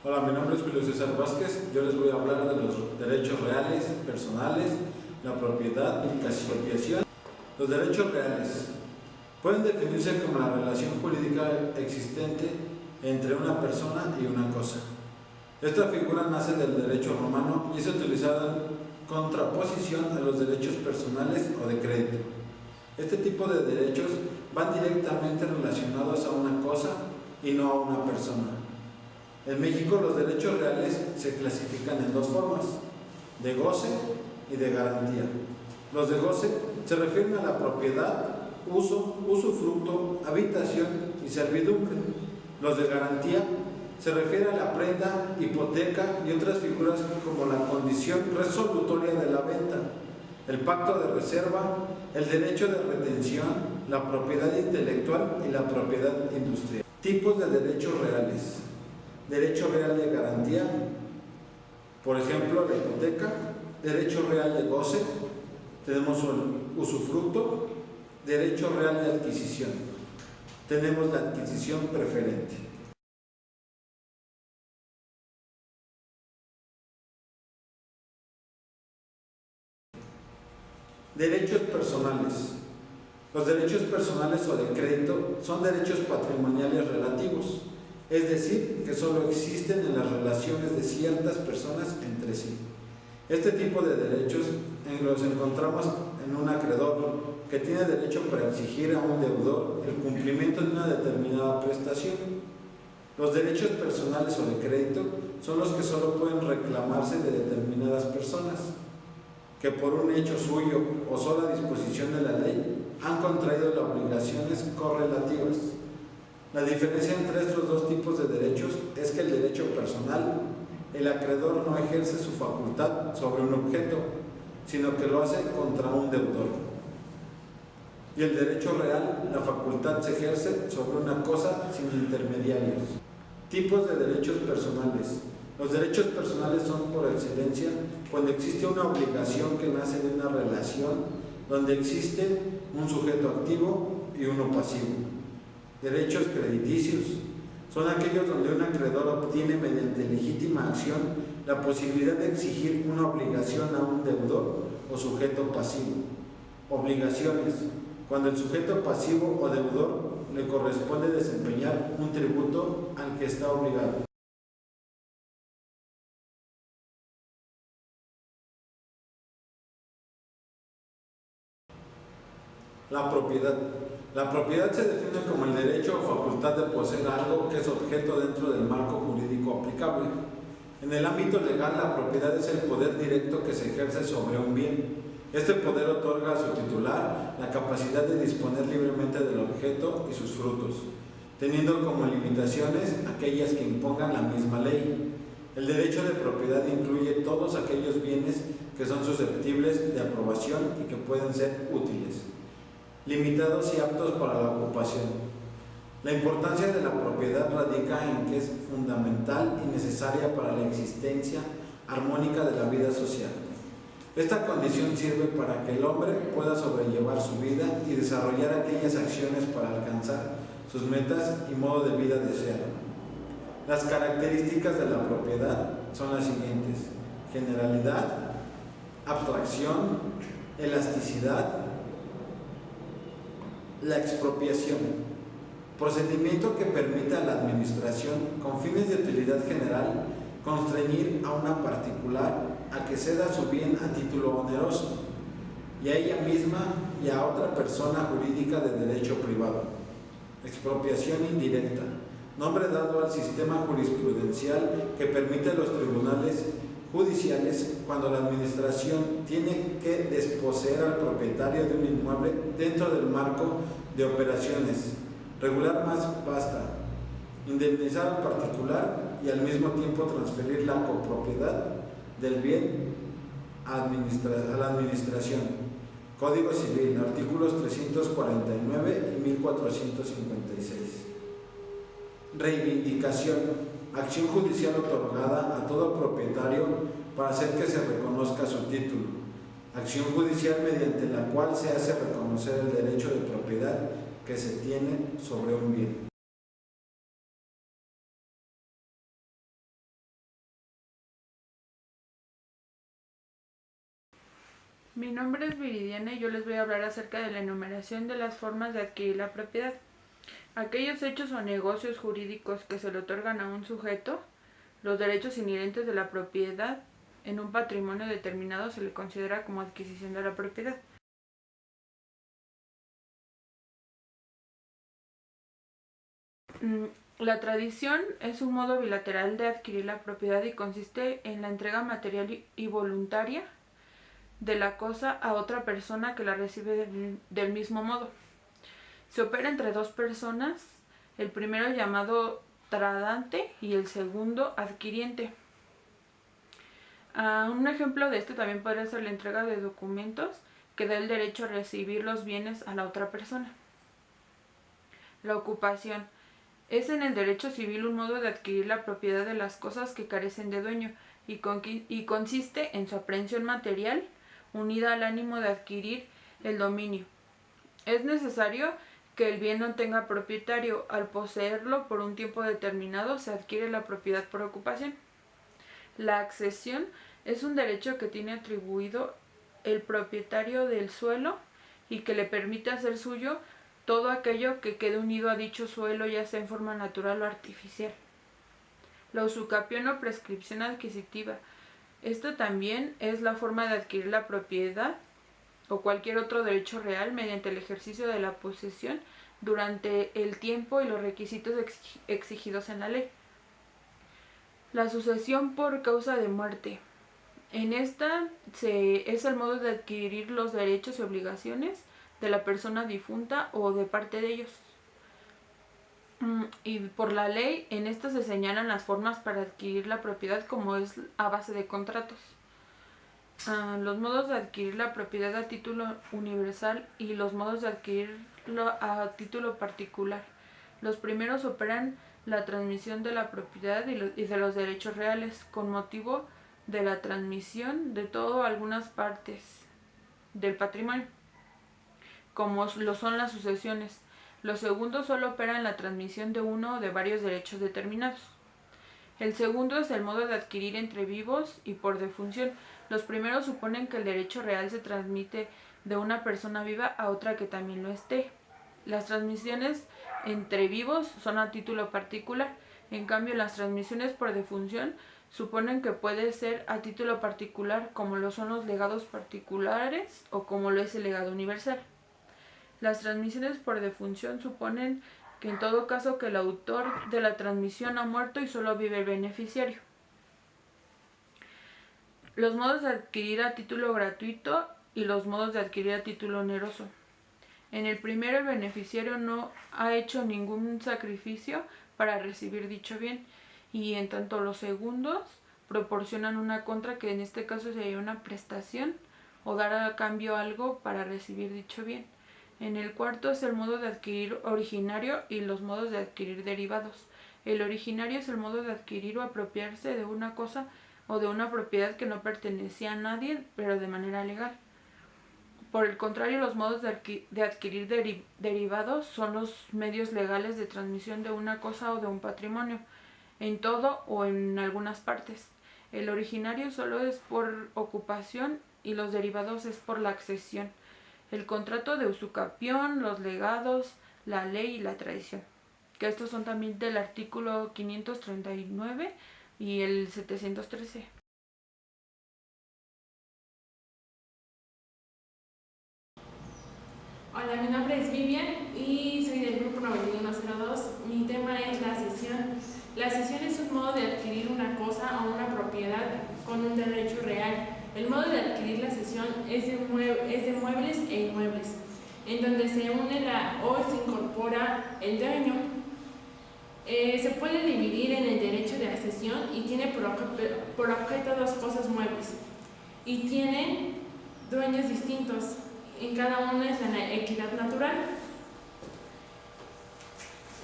Hola, mi nombre es Julio César Vázquez. Yo les voy a hablar de los derechos reales, personales, la propiedad y la expropiación. Los derechos reales pueden definirse como la relación jurídica existente entre una persona y una cosa. Esta figura nace del derecho romano y es utilizada en contraposición a los derechos personales o de crédito. Este tipo de derechos van directamente relacionados a una cosa y no a una persona. En México los derechos reales se clasifican en dos formas, de goce y de garantía. Los de goce se refieren a la propiedad, uso, usufructo, habitación y servidumbre. Los de garantía se refiere a la prenda, hipoteca y otras figuras como la condición resolutoria de la venta, el pacto de reserva, el derecho de retención, la propiedad intelectual y la propiedad industrial. Tipos de derechos reales. Derecho real de garantía, por ejemplo, la hipoteca. Derecho real de goce, tenemos el usufructo. Derecho real de adquisición, tenemos la adquisición preferente. Derechos personales. Los derechos personales o de crédito son derechos patrimoniales relativos, es decir, que solo existen en las relaciones de ciertas personas entre sí. Este tipo de derechos los encontramos en un acreedor que tiene derecho para exigir a un deudor el cumplimiento de una determinada prestación. Los derechos personales o de crédito son los que solo pueden reclamarse de determinadas personas que por un hecho suyo o sola disposición de la ley han contraído las obligaciones correlativas. La diferencia entre estos dos tipos de derechos es que el derecho personal, el acreedor no ejerce su facultad sobre un objeto, sino que lo hace contra un deudor. Y el derecho real, la facultad se ejerce sobre una cosa sin intermediarios. Tipos de derechos personales. Los derechos personales son por excelencia cuando existe una obligación que nace de una relación donde existe un sujeto activo y uno pasivo. Derechos crediticios son aquellos donde un acreedor obtiene mediante legítima acción la posibilidad de exigir una obligación a un deudor o sujeto pasivo. Obligaciones, cuando el sujeto pasivo o deudor le corresponde desempeñar un tributo al que está obligado. La propiedad. La propiedad se define como el derecho o facultad de poseer algo que es objeto dentro del marco jurídico aplicable. En el ámbito legal, la propiedad es el poder directo que se ejerce sobre un bien. Este poder otorga a su titular la capacidad de disponer libremente del objeto y sus frutos, teniendo como limitaciones aquellas que impongan la misma ley. El derecho de propiedad incluye todos aquellos bienes que son susceptibles de aprobación y que pueden ser útiles, limitados y aptos para la ocupación. La importancia de la propiedad radica en que es fundamental y necesaria para la existencia armónica de la vida social. Esta condición sirve para que el hombre pueda sobrellevar su vida y desarrollar aquellas acciones para alcanzar sus metas y modo de vida deseado. Las características de la propiedad son las siguientes: generalidad, abstracción, elasticidad. La expropiación, procedimiento que permite a la administración, con fines de utilidad general, constreñir a una particular a que ceda su bien a título oneroso, y a ella misma y a otra persona jurídica de derecho privado. Expropiación indirecta, nombre dado al sistema jurisprudencial que permite a los tribunales judiciales cuando la administración tiene que desposeer al propietario de un inmueble dentro del marco de operaciones, regular más vasta, indemnizar al particular y al mismo tiempo transferir la copropiedad del bien a la administración. Código Civil, artículos 349 y 1456. Reivindicación, acción judicial otorgada a todo propietario para hacer que se reconozca su título. Acción judicial mediante la cual se hace reconocer el derecho de propiedad que se tiene sobre un bien. Mi nombre es Viridiana y yo les voy a hablar acerca de la enumeración de las formas de adquirir la propiedad. Aquellos hechos o negocios jurídicos que se le otorgan a un sujeto, los derechos inherentes de la propiedad en un patrimonio determinado se le considera como adquisición de la propiedad. La tradición es un modo bilateral de adquirir la propiedad y consiste en la entrega material y voluntaria de la cosa a otra persona que la recibe del mismo modo. Se opera entre dos personas, el primero llamado tradante y el segundo adquiriente. Un ejemplo de esto también podría ser la entrega de documentos que da el derecho a recibir los bienes a la otra persona. La ocupación es en el derecho civil un modo de adquirir la propiedad de las cosas que carecen de dueño y consiste en su aprehensión material unida al ánimo de adquirir el dominio. Es necesario que el bien no tenga propietario. Al poseerlo por un tiempo determinado se adquiere la propiedad por ocupación. La accesión es un derecho que tiene atribuido el propietario del suelo y que le permite hacer suyo todo aquello que quede unido a dicho suelo, ya sea en forma natural o artificial. La usucapión o prescripción adquisitiva. Esto también es la forma de adquirir la propiedad o cualquier otro derecho real mediante el ejercicio de la posesión durante el tiempo y los requisitos exigidos en la ley. La sucesión por causa de muerte. En esta es el modo de adquirir los derechos y obligaciones de la persona difunta o de parte de ellos. Y por la ley, en esta se señalan las formas para adquirir la propiedad, como es a base de contratos. Los modos de adquirir la propiedad a título universal y los modos de adquirirlo a título particular. Los primeros operan la transmisión de la propiedad y de los derechos reales con motivo de la transmisión de todo o algunas partes del patrimonio, como lo son las sucesiones. Los segundos solo operan la transmisión de uno o de varios derechos determinados. El segundo es el modo de adquirir entre vivos y por defunción. Los primeros suponen que el derecho real se transmite de una persona viva a otra que también lo esté. Las transmisiones entre vivos son a título particular. En cambio, las transmisiones por defunción suponen que puede ser a título particular, como lo son los legados particulares o como lo es el legado universal. Las transmisiones por defunción suponen que en todo caso que el autor de la transmisión ha muerto y solo vive el beneficiario. Los modos de adquirir a título gratuito y los modos de adquirir a título oneroso. En el primero, el beneficiario no ha hecho ningún sacrificio para recibir dicho bien, y en tanto los segundos proporcionan una contra, que en este caso sería una prestación o dar a cambio algo para recibir dicho bien. En el cuarto es el modo de adquirir originario y los modos de adquirir derivados. El originario es el modo de adquirir o apropiarse de una cosa o de una propiedad que no pertenecía a nadie, pero de manera legal. Por el contrario, los modos de adquirir derivados son los medios legales de transmisión de una cosa o de un patrimonio, en todo o en algunas partes. El originario solo es por ocupación y los derivados es por la accesión. El contrato de usucapión, los legados, la ley y la tradición, que estos son también del artículo 539 y el 713. Hola, mi nombre es Vivian y soy del grupo 9102. Mi tema es la cesión. La cesión es un modo de adquirir una cosa o una propiedad con un derecho real. El modo de adquirir la cesión es de muebles e inmuebles, en donde se une o se incorpora el dueño. Se puede dividir en el derecho de accesión y tiene por objeto dos cosas muebles y tiene dueños distintos. En cada una es la equidad natural.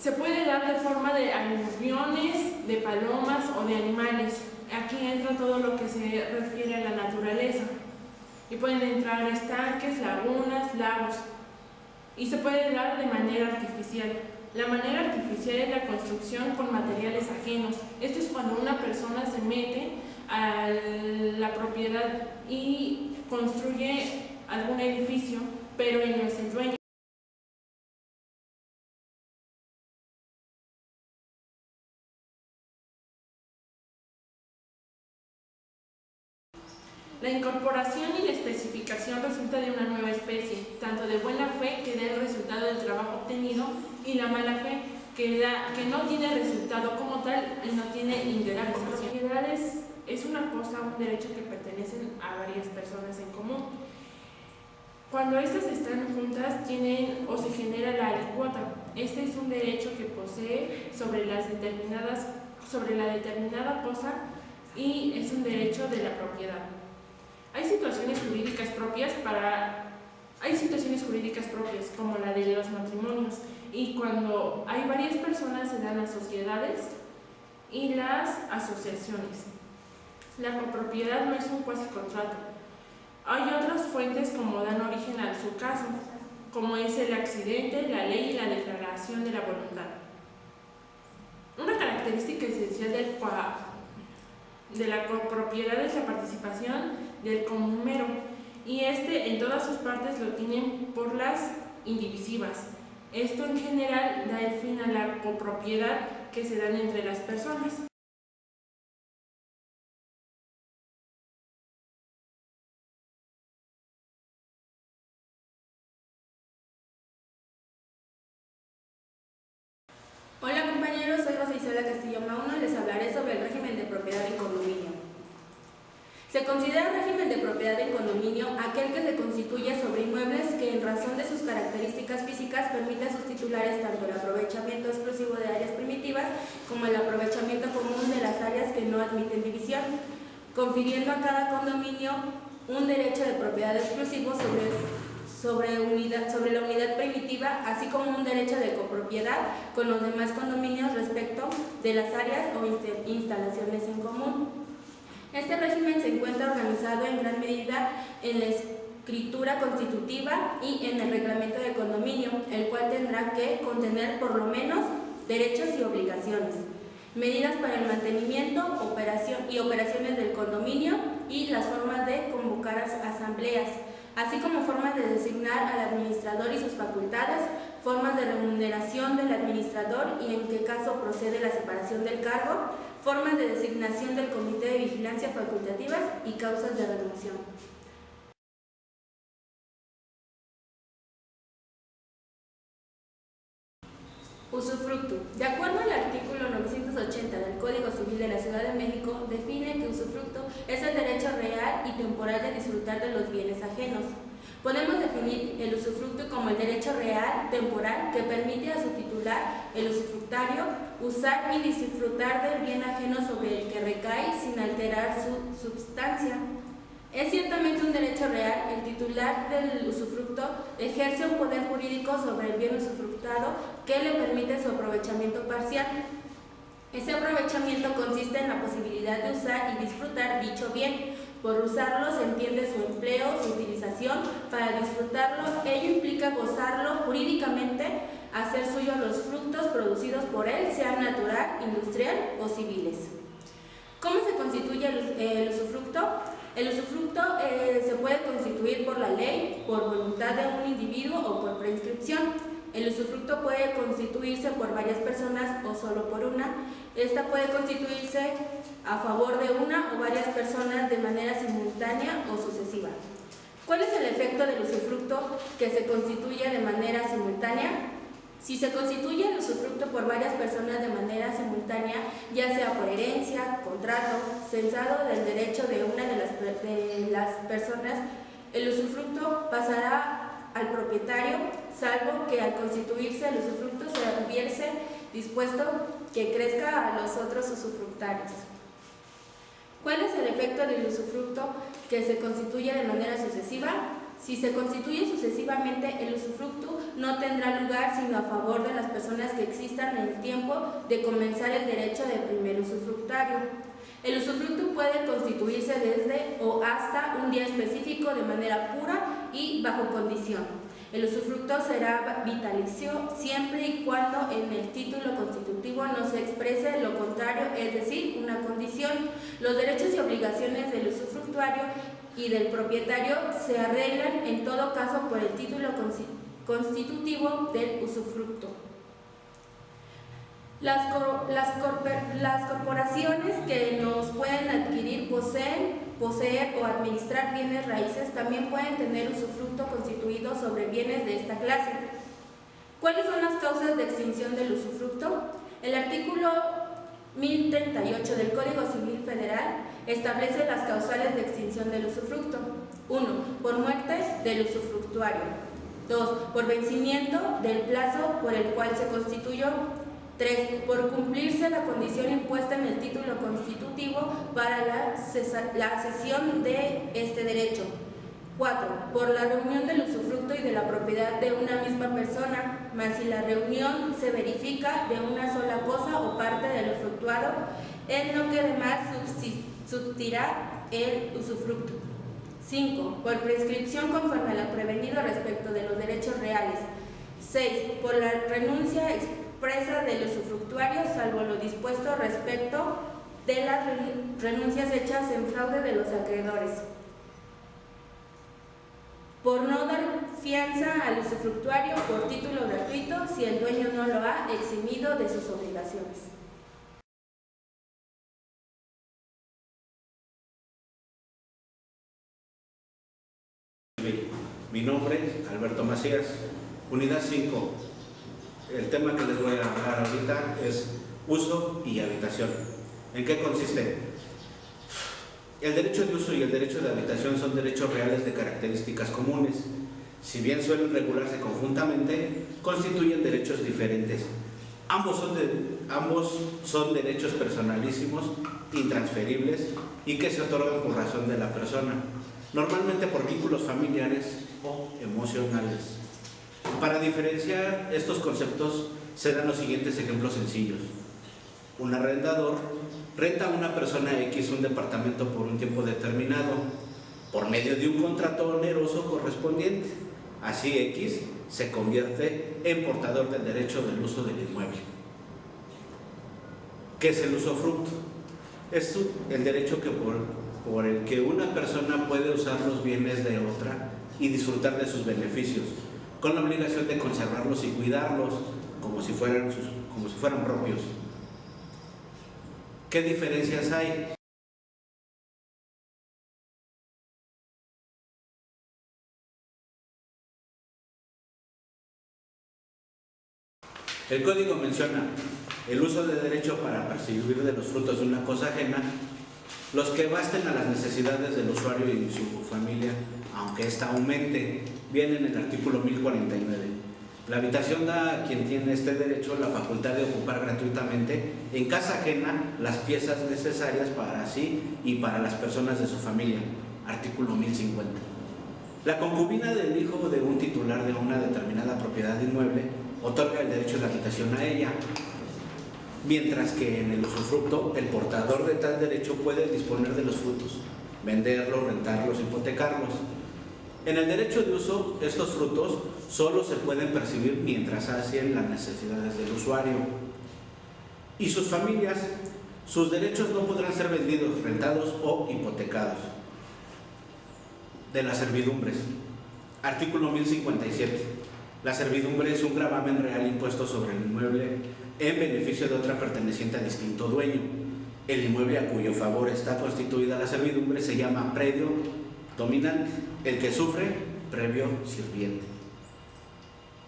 Se puede dar de forma de aluviones, de palomas o de animales. Aquí entra todo lo que se refiere a la naturaleza. Y pueden entrar estanques, lagunas, lagos. Y se puede dar de manera artificial. La manera artificial es la construcción con materiales ajenos. Esto es cuando una persona se mete a la propiedad y construye algún edificio, pero él no es el dueño. La incorporación y la especificación resulta de una nueva especie, tanto de buena fe, que da el resultado del trabajo obtenido, y la mala fe, que no tiene resultado como tal y no tiene interacción. La propiedad es una cosa, un derecho que pertenecen a varias personas en común. Cuando estas están juntas, tienen o se genera la alicuota. Este es un derecho que posee sobre la determinada cosa, y es un derecho de la propiedad. Hay situaciones jurídicas propias como la de los matrimonios, y cuando hay varias personas se dan las sociedades y las asociaciones. La copropiedad no es un cuasi contrato. Hay otras fuentes como dan origen al sucaso, como es el accidente, la ley y la declaración de la voluntad. Una característica esencial de la copropiedad es la participación del comúnero, y en todas sus partes lo tienen por las indivisivas. Esto en general da el fin a la copropiedad que se dan entre las personas. Hola compañeros, soy Rosa Isela Castillo Mauno y les hablaré sobre el régimen de propiedad en condominio. Se considera régimen de propiedad en condominio aquel que se constituye sobre inmuebles que en razón de sus características físicas permite a sus titulares tanto el aprovechamiento exclusivo de áreas primitivas como el aprovechamiento común de las áreas que no admiten división, confiriendo a cada condominio un derecho de propiedad exclusivo sobre la unidad primitiva, así como un derecho de copropiedad con los demás condominios respecto de las áreas o instalaciones en común. Este régimen se encuentra organizado en gran medida en la escritura constitutiva y en el reglamento de condominio, el cual tendrá que contener por lo menos derechos y obligaciones, medidas para el mantenimiento y operaciones del condominio y las formas de convocar asambleas, así como formas de designar al administrador y sus facultades, formas de remuneración del administrador y en qué caso procede la separación del cargo, formas de designación del comité de vigilancia facultativas y causas de remoción. Usufructo. De acuerdo al artículo 980 del Código Civil de la Ciudad de México, define que usufructo es el derecho real y temporal de disfrutar de los bienes ajenos. Podemos definir el usufructo como el derecho real, temporal, que permite a su titular, el usufructario, usar y disfrutar del bien ajeno sobre el que recae sin alterar su substancia. Es ciertamente un derecho real. El titular del usufructo ejerce un poder jurídico sobre el bien usufructado que le permite su aprovechamiento parcial. Ese aprovechamiento consiste en la posibilidad de usar y disfrutar dicho bien. Por usarlo se entiende su empleo, su utilización. Para disfrutarlo, ello implica gozarlo jurídicamente, hacer suyos los frutos producidos por él, sean natural, industrial o civiles. ¿Cómo se constituye el usufructo? El usufructo se puede constituir por la ley, por voluntad de un individuo o por prescripción. El usufructo puede constituirse por varias personas o solo por una. Esta puede constituirse a favor de una o varias personas de manera simultánea o sucesiva. ¿Cuál es el efecto del usufructo que se constituye de manera simultánea? Si se constituye el usufructo por varias personas de manera simultánea, ya sea por herencia, contrato, censado del derecho de una de las personas, el usufructo pasará al propietario, salvo que al constituirse el usufructo se hubiese dispuesto que crezca a los otros usufructarios. ¿Cuál es el efecto del usufructo que se constituye de manera sucesiva? Si se constituye sucesivamente, el usufructo no tendrá lugar sino a favor de las personas que existan en el tiempo de comenzar el derecho de primer usufructario. El usufructo puede constituirse desde o hasta un día específico de manera pura y bajo condición. El usufructo será vitalicio siempre y cuando en el título constitutivo no se exprese lo contrario, es decir, una condición. Los derechos y obligaciones del usufructuario y del propietario se arreglan en todo caso por el título constitutivo del usufructo. Las corporaciones que nos pueden adquirir, poseer o administrar bienes raíces también pueden tener usufructo constituido sobre bienes de esta clase. ¿Cuáles son las causas de extinción del usufructo? El artículo 1038 del Código Civil Federal establece las causales de extinción del usufructo. 1. Por muerte del usufructuario. 2. Por vencimiento del plazo por el cual se constituyó. 3. Por cumplirse la condición impuesta en el título constitutivo para la cesión de este derecho. 4. Por la reunión del usufructo y de la propiedad de una misma persona, mas si la reunión se verifica de una sola cosa o parte del usufructuado, en lo que demás subsistirá el usufructo. 5. Por prescripción conforme a lo prevenido respecto de los derechos reales. 6. Por la renuncia expresa del usufructuario, salvo lo dispuesto respecto de las renuncias hechas en fraude de los acreedores. Por no dar fianza al usufructuario por título gratuito si el dueño no lo ha eximido de sus obligaciones. Mi nombre, Alberto Macías, Unidad 5. El tema que les voy a hablar ahorita es uso y habitación. ¿En qué consiste? El derecho de uso y el derecho de habitación son derechos reales de características comunes. Si bien suelen regularse conjuntamente, constituyen derechos diferentes. Ambos son derechos personalísimos, intransferibles y que se otorgan por razón de la persona, normalmente por vínculos familiares o emocionales. Para diferenciar estos conceptos se dan los siguientes ejemplos sencillos. Un arrendador renta a una persona X un departamento por un tiempo determinado por medio de un contrato oneroso correspondiente. Así X se convierte en portador del derecho del uso del inmueble. ¿Qué es el usufructo? Es el derecho por el que una persona puede usar los bienes de otra y disfrutar de sus beneficios, con la obligación de conservarlos y cuidarlos como si fueran propios. ¿Qué diferencias hay? El Código menciona el uso de derecho para percibir de los frutos de una cosa ajena, los que basten a las necesidades del usuario y su familia, aunque ésta aumente, viene en el artículo 1049. La habitación da a quien tiene este derecho la facultad de ocupar gratuitamente en casa ajena las piezas necesarias para sí y para las personas de su familia. Artículo 1050. La concubina del hijo de un titular de una determinada propiedad inmueble otorga el derecho de habitación a ella, mientras que en el usufructo el portador de tal derecho puede disponer de los frutos, venderlos, rentarlos, hipotecarlos. En el derecho de uso, estos frutos solo se pueden percibir mientras hacen las necesidades del usuario y sus familias. Sus derechos no podrán ser vendidos, rentados o hipotecados. De las servidumbres. Artículo 1057. La servidumbre es un gravamen real impuesto sobre el inmueble en beneficio de otra perteneciente a distinto dueño. El inmueble a cuyo favor está constituida la servidumbre se llama predio dominante, el que sufre, previo sirviente.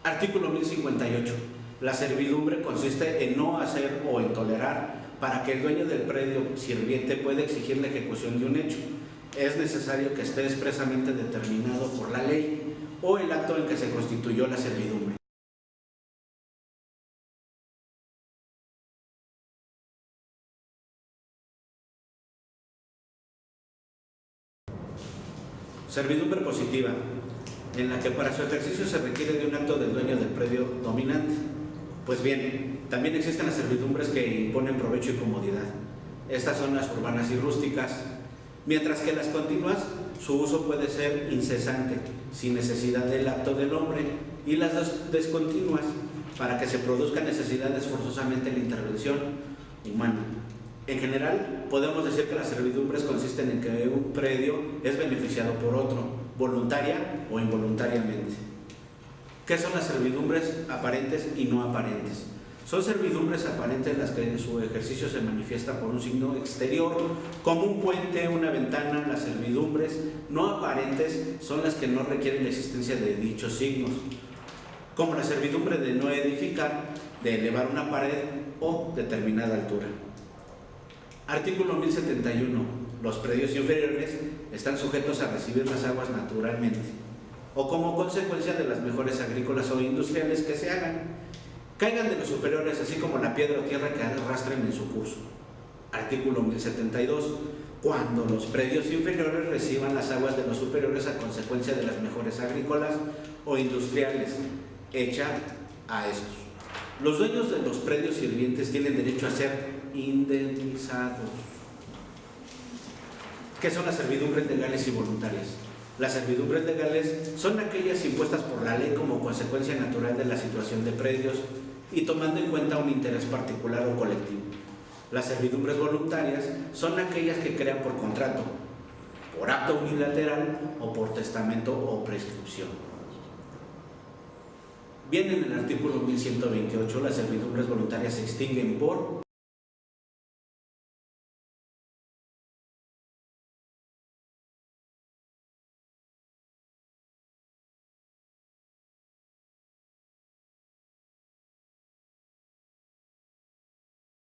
Artículo 1058. La servidumbre consiste en no hacer o en tolerar para que el dueño del predio sirviente pueda exigir la ejecución de un hecho. Es necesario que esté expresamente determinado por la ley o el acto en que se constituyó la servidumbre. Servidumbre positiva, en la que para su ejercicio se requiere de un acto del dueño del predio dominante. Pues bien, también existen las servidumbres que imponen provecho y comodidad. Estas son las urbanas y rústicas, mientras que las continuas su uso puede ser incesante, sin necesidad del acto del hombre, y las descontinuas, para que se produzcan necesidades forzosamente la intervención humana. En general, podemos decir que las servidumbres consisten en que un predio es beneficiado por otro, voluntaria o involuntariamente. ¿Qué son las servidumbres aparentes y no aparentes? Son servidumbres aparentes las que en su ejercicio se manifiesta por un signo exterior, como un puente, una ventana. Las servidumbres no aparentes son las que no requieren la existencia de dichos signos, como la servidumbre de no edificar, de elevar una pared o determinada altura. Artículo 1071. Los predios inferiores están sujetos a recibir las aguas naturalmente o como consecuencia de las mejores agrícolas o industriales que se hagan, caigan de los superiores, así como la piedra o tierra que arrastren en su curso. Artículo 1072. Cuando los predios inferiores reciban las aguas de los superiores a consecuencia de las mejores agrícolas o industriales, hecha a estos. Los dueños de los predios sirvientes tienen derecho a ser indemnizados. ¿Qué son las servidumbres legales y voluntarias? Las servidumbres legales son aquellas impuestas por la ley como consecuencia natural de la situación de predios y tomando en cuenta un interés particular o colectivo. Las servidumbres voluntarias son aquellas que crean por contrato, por acto unilateral o por testamento o prescripción. Bien, en el artículo 1128 las servidumbres voluntarias se extinguen por